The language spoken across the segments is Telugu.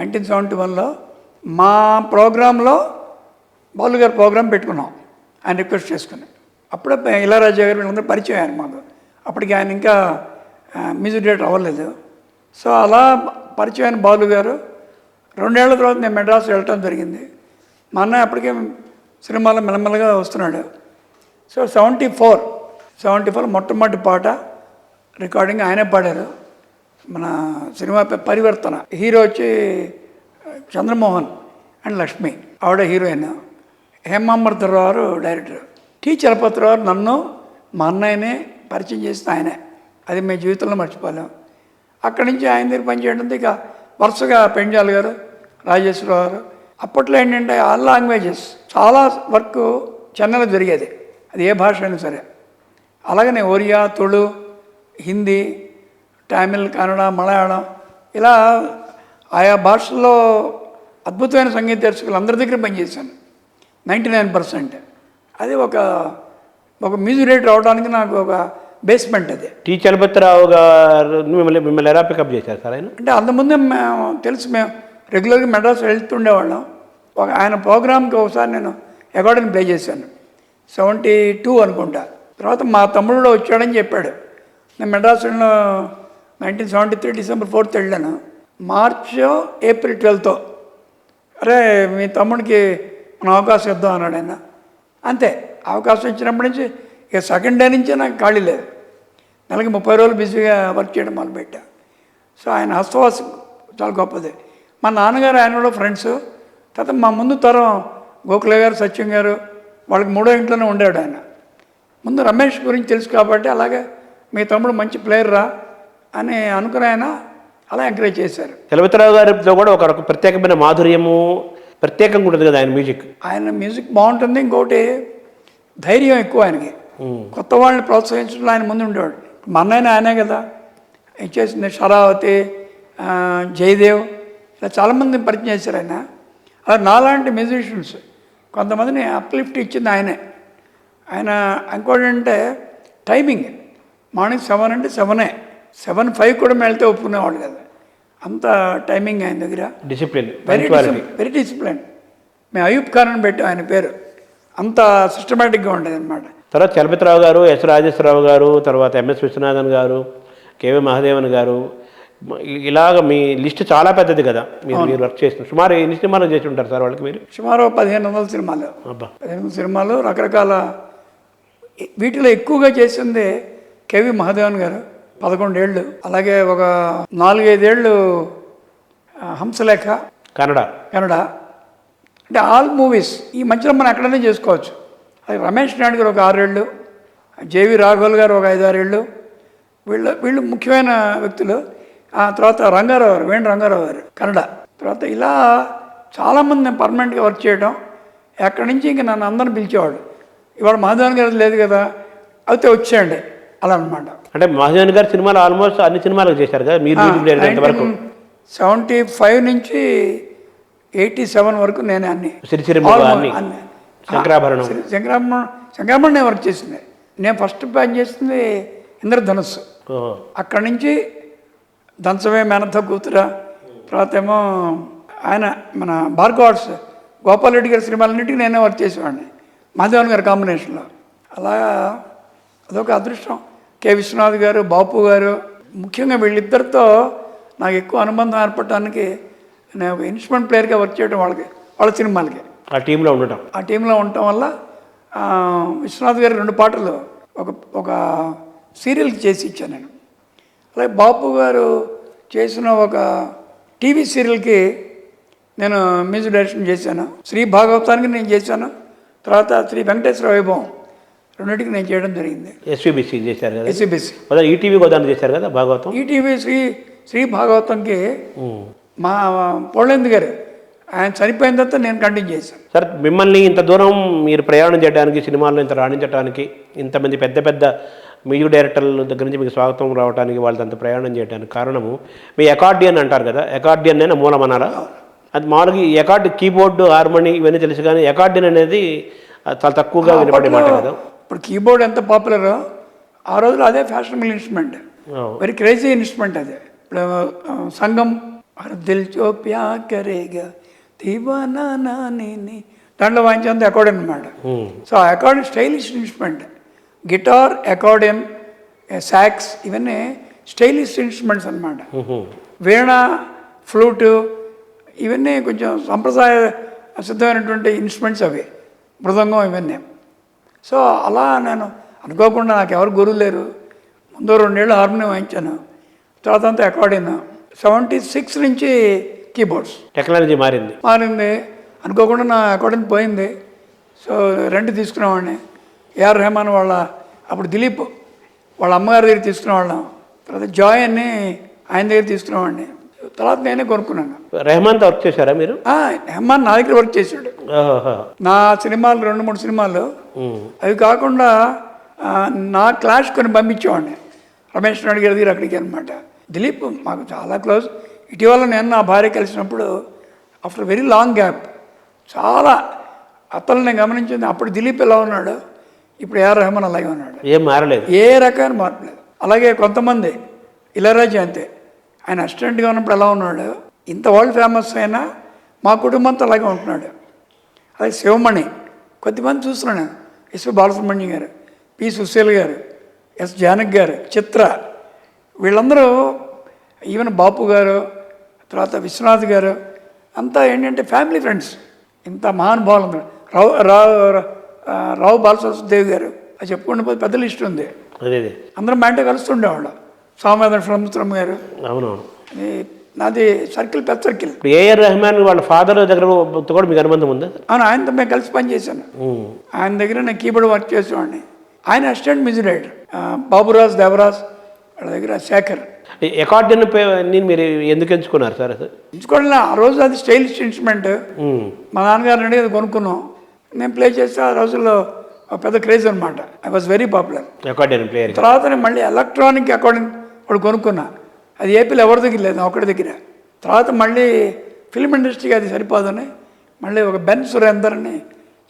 1971లో మా ప్రోగ్రాంలో బాలు గారి ప్రోగ్రాం పెట్టుకున్నాం ఆయన రిక్వెస్ట్ చేసుకుని. అప్పుడే ఇళయరాజా గారు వీళ్ళందరూ పరిచయం ఆయన మాకు. అప్పటికి ఆయన ఇంకా మ్యూజిక్ డైరెక్టర్ అవ్వలేదు. సో అలా పరిచయం అయిన బాలు గారు 2 ఏళ్ల తర్వాత నేను మెడ్రాస్ వెళ్ళటం జరిగింది. మా అన్నయ్య అప్పటికే సినిమాలో మెల్లమెల్లగా వస్తున్నాడు. సో 74 మొట్టమొదటి పాట రికార్డింగ్ ఆయనే పాడారు. మన సినిమా పరివర్తన. హీరో వచ్చి చంద్రమోహన్ అండ్ లక్ష్మి, ఆవిడ హీరోయిన్. హేమామృతరావు గారు డైరెక్టర్. టి చలపతిరావు నన్ను మా అన్నయ్యనే పరిచయం చేసిన ఆయనే. అది మేము జీవితంలో మర్చిపోలేం. అక్కడి నుంచి ఆయన దగ్గర పనిచేయడంతో ఇక వరుసగా పెంజాల్ గారు, రాజేశ్వరరావు గారు. అప్పట్లో ఏంటంటే ఆల్ లాంగ్వేజెస్ చాలా వర్క్ చెన్నైలో జరిగేది, అది ఏ భాష అయినా సరే. అలాగనే ఒరియా, తుళు, హిందీ, తమిళ్, కన్నడ, మలయాళం, ఇలా ఆయా భాషల్లో అద్భుతమైన సంగీత దర్శకులు అందరి దగ్గర పనిచేశాను 99%. అది ఒక మ్యూజిక్ డైరెక్టర్ అవడానికి నాకు ఒక బేస్మెంట్. అది టి చలపతిరావు గారు మిమ్మల్ని ఎలా పికప్ చేశారు సార్ ఆయన? అంటే అంతకుముందే మేము తెలుసు, మేము రెగ్యులర్గా మెడ్రాస్ వెళ్తుండేవాళ్ళం. ఆయన ప్రోగ్రామ్కి ఒకసారి నేను అకార్డింగ్ ప్లే చేశాను 72 అనుకుంటా. తర్వాత మా తమ్ముడు వచ్చాడని చెప్పాడు. నేను మెడ్రాస్లో 1973 డిసెంబర్ 4 వెళ్ళాను. మార్చో ఏప్రిల్ 12 అరే మీ తమ్ముడికి మన అవకాశం ఇద్దాం అన్నాడు ఆయన. అంతే, అవకాశం ఇచ్చినప్పటి నుంచి ఇక సెకండ్ డే నుంచే నాకు ఖాళీ లేదు. నెలకి 30 రోజులు బిజీగా వర్క్ చేయడం మొదలుపెట్టా. సో ఆయన హస్తవాసం చాలా గొప్పది. మా నాన్నగారు ఆయన కూడా ఫ్రెండ్స్. తర్వాత మా ముందు తరం గోఖలే గారు, సత్యం గారు, వాళ్ళకి 3వ ఇంట్లోనే ఉండాడు ఆయన. ముందు రమేష్ గురించి తెలుసు కాబట్టి అలాగే మీ తమ్ముడు మంచి ప్లేయర్ రా అని అనుకుని ఆయన అలా ఎంకరేజ్ చేశారు. చలపతిరావు గారితో కూడా ఒక ప్రత్యేకమైన మాధుర్యము, ప్రత్యేకంగా ఉంటుంది కదా ఆయన మ్యూజిక్. ఆయన మ్యూజిక్ బాగుంటుంది. ఇంకోటి ధైర్యం ఎక్కువ ఆయనకి. కొత్త వాళ్ళని ప్రోత్సహించడంలో ఆయన ముందు ఉండేవాడు. మా అన్నయ్య ఆయనే కదా ఇచ్చేసింది. షరావతి, జయదేవ్, ఇలా చాలామంది పరిచయం చేశారు ఆయన. అలా నాలాంటి మ్యూజిషియన్స్ కొంతమందిని అప్లిఫ్ట్ ఇచ్చింది ఆయనే. ఆయన ఇంకోటి అంటే టైమింగ్. మార్నింగ్ 7 అంటే 7, 7:05 కూడా వెళ్తే ఒప్పుకునేవాడు కదా. అంత టైమింగ్ ఆయన దగ్గర. Discipline, very discipline. మేము అయూబ్ ఖాన్ అని పెట్టాం ఆయన పేరు. అంత సిస్టమేటిక్గా ఉండేది అనమాట. తర్వాత చలపతిరావు గారు, ఎస్ రాజేశ్వరరావు గారు, తర్వాత ఎంఎస్ విశ్వనాథన్ గారు, కేవీ మహాదేవన్ గారు, ఇలాగ మీ లిస్ట్ చాలా పెద్దది కదా. మీరు వర్క్ చేసిన సుమారు ఎన్ని సినిమాలు చేసి ఉంటారు సార్ వాళ్ళకి మీరు? సుమారు 1500 సినిమాలు. 1500 సినిమాలు, రకరకాల. వీటిలో ఎక్కువగా చేసింది కేవీ మహాదేవన్ గారు 11 ఏళ్ళు. అలాగే ఒక 4-5 ఏళ్ళు హంసలేఖ కన్నడ. అంటే ఆల్ మూవీస్. ఈ మధ్యలో మనం ఎక్కడైనా చేసుకోవచ్చు. అది రమేష్ నాయుడు గారు ఒక 6 ఏళ్ళు, జేవి రాఘవల్ గారు ఒక 5-6 ఏళ్ళు. వీళ్ళు ముఖ్యమైన వ్యక్తులు. ఆ తర్వాత రంగారావు గారు, వేణు రంగారావు గారు కన్నడ. తర్వాత ఇలా చాలామంది నేను పర్మనెంట్గా వర్క్ చేయడం. ఎక్కడి నుంచి ఇంక నన్ను అందరిని పిలిచేవాడు. ఇవాళ మహాదేవన్ గారు లేదు కదా, అయితే వచ్చేయండి అలా అనమాట. అంటే మహాదేవన్ గారు సినిమాలు ఆల్మోస్ట్ అన్ని సినిమాలకు చేశారు కదా మీరు? 75 నుంచి 87 వరకు నేనే అన్ని. శంకరాభరణం నేను వర్క్ చేసింది. నేను ఫస్ట్ పని చేసింది ఇంద్రధనుస్సు. అక్కడి నుంచి దంచవే మేనత్త కూతురా, తర్వాత ఏమో ఆయన మన భార్గవాడ్స్ గోపాల్ రెడ్డి గారి సినిమాలన్నింటికి నేనే వర్క్ చేసేవాడిని మహాదేవన్ గారి కాంబినేషన్లో. అలా అదొక అదృష్టం. కె విశ్వనాథ్ గారు, బాపు గారు, ముఖ్యంగా వీళ్ళిద్దరితో నాకు ఎక్కువ అనుబంధం ఏర్పడటానికి నేను ఒక ఇన్స్ట్రుమెంట్ ప్లేయర్గా వర్క్ చేయడం వాళ్ళ సినిమాలకి. ఆ టీంలో ఉండటం వల్ల విశ్వనాథ్ గారి 2 పాటలు ఒక సీరియల్కి చేసి ఇచ్చాను నేను. అలాగే బాపు గారు చేసిన ఒక టీవీ సీరియల్కి నేను మ్యూజిక్ డైరెక్షన్ చేశాను. శ్రీ భాగవతానికి నేను చేశాను. తర్వాత శ్రీ వెంకటేశ్వర వైభవం రెండింటికి నేను చేయడం జరిగింది. ఎస్విబిసి చేశారు కదా? ఎస్విబిసి. ఈటీవీ గోదాన్ని చేశారు కదా భాగవతం? ఈటీవీ శ్రీ భాగవతంకి మా పోలేందు గారు ఆయన చనిపోయిన తర్వాత నేను కంటిన్యూ చేశాను. సార్, మిమ్మల్ని ఇంత దూరం మీరు ప్రయాణం చేయడానికి, సినిమాల్లో ఇంత రాణించడానికి, ఇంతమంది పెద్ద పెద్ద మ్యూజిక్ డైరెక్టర్ల దగ్గర నుంచి మీకు స్వాగతం రావడానికి, వాళ్ళతో అంత ప్రయాణం చేయడానికి కారణము మీ అకార్డియన్ అంటారు కదా, అకార్డియన్ అయినా మూలమనాలా? అది మామూలుగా ఈ కీబోర్డు, హార్మోని ఇవన్నీ తెలుసు, కానీ అకార్డియన్ అనేది చాలా తక్కువగా వినపడే మాట కదా. ఇప్పుడు కీబోర్డ్ ఎంత పాపులరో ఆ రోజుల్లో అదే fashionable instrument, very crazy instrument అది. ఇప్పుడు సంగం, హర్ దిల్ చో ప్యా కరేగా దీవానా నాని దాంట్లో వాయించేంత అకార్డియన్ అనమాట. సో ఆ accordion stylish instrument. Guitar, accordion, socks ఇవన్నీ స్టైలిష్ ఇన్స్ట్రుమెంట్స్ అనమాట. వీణ, ఫ్లూటు ఇవన్నీ కొంచెం సంప్రదాయ సిద్ధమైనటువంటి ఇన్స్ట్రుమెంట్స్ అవి, మృదంగం ఇవన్నీ. సో అలా నేను అనుకోకుండా, నాకు ఎవరు గురువు లేరు, ముందు 2 ఏళ్ళు హార్మోనియం వాయించాను, తర్వాత అంతా అకార్డియన్. 76 నుంచి కీబోర్డ్స్. టెక్నాలజీ మారింది. అనుకోకుండా నా అకార్డియన్ పోయింది. సో రెంట్ తీసుకునేవాడిని. ఏఆర్ రెహమాన్ వాళ్ళ, అప్పుడు దిలీప్ వాళ్ళ అమ్మగారి దగ్గర తీసుకునేవాళ్ళం. తర్వాత జాయ్ అని ఆయన దగ్గర తీసుకునేవాడిని. తర్వాత నేనే కొనుక్కున్నాను. రెహమాన్తో వర్క్ చేశారా మీరు? రెహమాన్ నా దగ్గర వర్క్ చేశాడు. నా సినిమాలు 2-3 సినిమాలు. అవి కాకుండా నా క్లాస్ కొన్ని పంపించేవాడిని రమేష్ నాయుడు గారి దగ్గర, అక్కడికి అనమాట. దిలీప్ మాకు చాలా క్లోజ్. ఇటీవల నేను నా భార్య కలిసినప్పుడు, ఆఫ్టర్ వెరీ లాంగ్ గ్యాప్, చాలా అతను నేను గమనించింది, అప్పుడు దిలీప్ ఎలా ఉన్నాడు, ఇప్పుడు ఏఆర్ రెహమాన్ అలాగే ఉన్నాడు. ఏం మారలేదు, ఏ రకమైన మార్పు లేదు. అలాగే కొంతమంది, ఇళయరాజా అంతే, ఆయన అసిస్టెంట్గా ఉన్నప్పుడు ఎలా ఉన్నాడు, ఇంత వరల్డ్ ఫేమస్ అయినా మా కుటుంబంతో అలాగే ఉంటున్నాడు. అలాగే శివమణి, కొద్దిమంది చూస్తున్నాను, ఎస్వి బాలసుబ్రహ్మణ్యం గారు, పి సుశీల్ గారు, ఎస్ జానక్ గారు, చిత్ర, వీళ్ళందరూ, ఈవెన్ బాపు గారు, తర్వాత విశ్వనాథ్ గారు, అంతా ఏంటంటే ఫ్యామిలీ ఫ్రెండ్స్. ఇంత మహానుభావులు అందరూ. రావు బాలసరస్వతిదేవి గారు, అది చెప్పుకుంటే పోతే పెద్ద లిస్ట్ ఉంది. అందరం మా ఇంట్లో కలుస్తుండేవాళ్ళు. సోమనాథ సముద్రం గారు. అవునవును. నాది సర్కిల్, పెద్ద సర్కిల్. ఏఆర్ రెహమాన్ వాళ్ళ ఫాదర్ దగ్గర కూడా మీకు అనుబంధం ఉందా? అవును, ఆయనతో మేము కలిసి పనిచేశాను. ఆయన దగ్గర నేను కీబోర్డ్ వర్క్ చేసేవాడిని. ఆయన assistant music director. Baburaj, Devaraj వాళ్ళ దగ్గర శేఖర్. అకార్డియన్ మీరు ఎందుకు ఎంచుకున్నారు సార్? ఎంచుకోవడం, ఆ రోజు అది స్టైలిష్ ఇన్స్ట్రుమెంట్. మా నాన్నగారు అడిగి అది కొనుక్కున్నాం. నేను ప్లే చేస్తే ఆ రోజుల్లో పెద్ద క్రేజ్ అనమాట. I was very popular accordion player. తర్వాత నేను మళ్ళీ ఎలక్ట్రానిక్ అకార్డియన్ ఒకటి కొనుక్కున్నా. అది ఏపీలో ఎవరి దగ్గర లేదు, ఒకటి దగ్గర. తర్వాత మళ్ళీ ఫిల్మ్ ఇండస్ట్రీకి అది సరిపోదని మళ్ళీ ఒక బెన్ సురేందర్ అని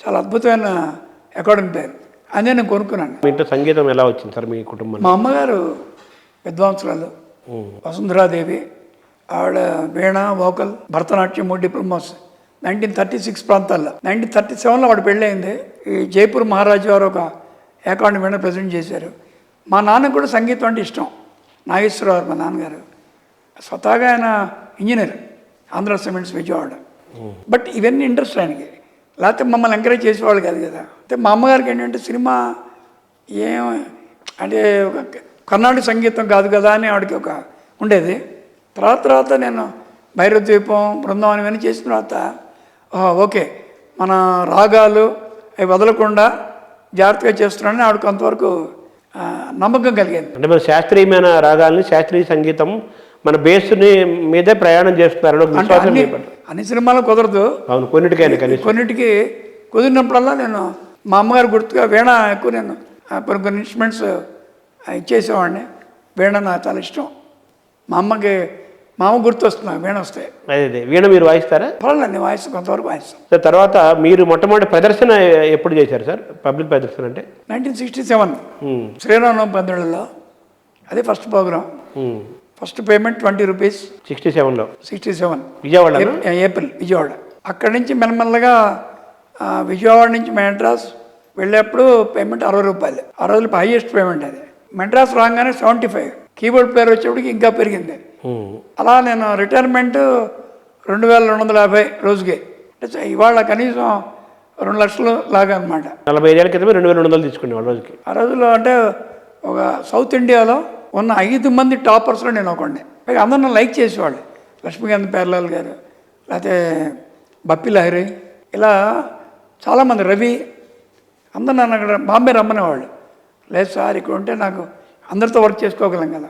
చాలా అద్భుతమైన అకార్డియన్ ప్లేయర్, అదే నేను కొనుక్కున్నాను. మీ ఇంట్లో సంగీతం ఎలా వచ్చింది సార్ మీ కుటుంబం? మా అమ్మగారు విద్వాంసురాలు, వసుంధరాదేవి. ఆవిడ వీణ, వోకల్, భరతనాట్యం 3 డిప్లొమాస్ 1936 ప్రాంతాల్లో. 1937లో ఆవిడ పెళ్ళయింది. ఈ జైపూర్ మహారాజు వారు ఒక అకార్డియన్ వీణ ప్రజెంట్ చేశారు. మా నాన్నకు కూడా సంగీతం అంటే ఇష్టం. నాగేశ్వరరావు మా నాన్నగారు స్వతహాగా ఆయన engineer, Andhra cements, Vijayawada. But ఇవన్నీ ఇంట్రెస్ట్ ఆయనకి, లేకపోతే మమ్మల్ని ఎంకరేజ్ చేసేవాళ్ళు కాదు కదా. అయితే మా అమ్మగారికి ఏంటంటే సినిమా ఏం అంటే ఒక కర్ణాటక సంగీతం కాదు కదా అని ఆవిడకి ఒక ఉండేది. తర్వాత నేను భైరవ ద్వీపం, బృందావనం ఇవన్నీ చేసిన తర్వాత ఓకే, మన రాగాలు అవి వదలకుండా జాగ్రత్తగా చేస్తున్నానని ఆవిడ కొంతవరకు నమ్మకం కలిగింది. అంటే మన శాస్త్రీయమైన రాగాల్ని, శాస్త్రీయ సంగీతం మన బేస్ని మీదే ప్రయాణం చేస్తున్నారు. అన్ని సినిమాలు కుదరదు, అవును, కొన్నిటికి కుదిరినప్పుడల్లా నేను మా అమ్మగారు గుర్తుగా వీణ ఎక్కువ నేను కొన్ని ఇన్స్ట్రుమెంట్స్ ఇచ్చేసేవాడిని. వీణ నాకు చాలా ఇష్టం. మా అమ్మ గుర్తు వస్తున్నా వీణ వస్తే. అదే వీణ మీరు వాయిస్తారా? పర్వాలేదు, నేను వాయిస్తాను, కొంతవరకు వాయిస్తాను. సార్ తర్వాత మీరు మొట్టమొదటి ప్రదర్శన ఎప్పుడు చేశారు సార్? పబ్లిక్ ప్రదర్శన అంటే 1967 శ్రీరామనవమి పందిళ్ళలో. అదే first programme. First payment 20 rupees. 67 Vijayawada, April, Vijayawada. అక్కడి నుంచి మెల్లమెల్లగా విజయవాడ నుంచి మెడ్రాస్ వెళ్ళేప్పుడు పేమెంట్ 60 రూపాయలు. ఆ రోజులు హైయెస్ట్ పేమెంట్ అది. మెడ్రాస్ రాగానే 75. కీబోర్డ్ ప్లేయర్ వచ్చేప్పటికి ఇంకా పెరిగింది. అలా నేను రిటైర్మెంట్ 2250 రోజుకి. అంటే ఇవాళ కనీసం 2 లక్షలు లాగా అనమాట. 45 ఏళ్ళ క్రితమే 2200 తీసుకునేవాళ్ళు రోజుకి. ఆ రోజుల్లో అంటే ఒక సౌత్ ఇండియాలో ఉన్న 5 మంది టాపర్స్లో నేను ఒకడిని. అందరూ నన్ను లైక్ చేసేవాళ్ళు. లక్ష్మీకాంత్ పేర్లాల్ గారు, లేకపోతే బప్పి లహరి, ఇలా చాలామంది, రవి, అందరు నన్ను అక్కడ బాంబే రమ్మనేవాళ్ళు. లేదు సార్, ఇక్కడ ఉంటే నాకు అందరితో వర్క్ చేసుకోగలం కదా.